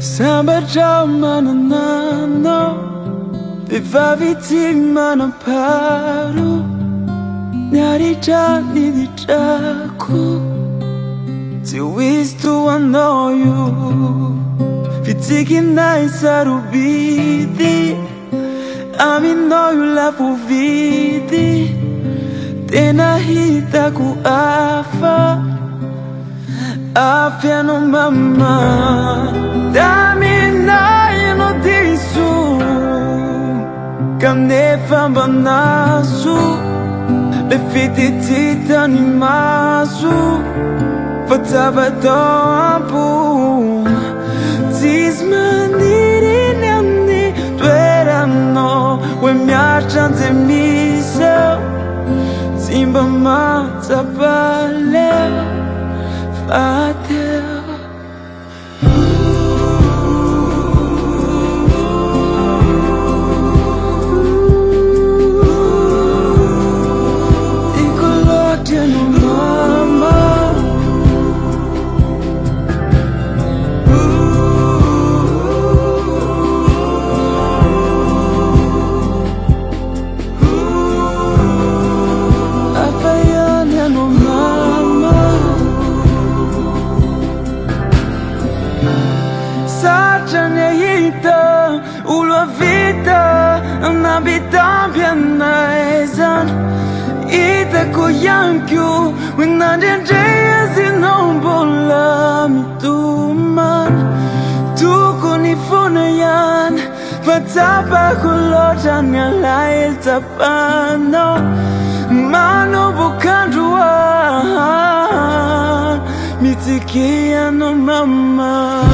Samba jamana nano Vivaviti mana paru Nyari jani di jaku Tiwistu anoyu Fitiki nai sarubidi Ami noyu lafu vidi Tena hita ku afa Afya no mama Damina ino disu Kane famba nasu Le fiti tita ni masu Fataba do ampu Tismaniri namni Tuerano We miarchante miso Simba mata pale Fatel Ulua vita Nabitan pianaisan Ita ko yankyu Winandin jaya sinombola mituman Tuko ni fona yan Patapa kulojan ngalail tapano Mano bukan duaan Mitikian no mama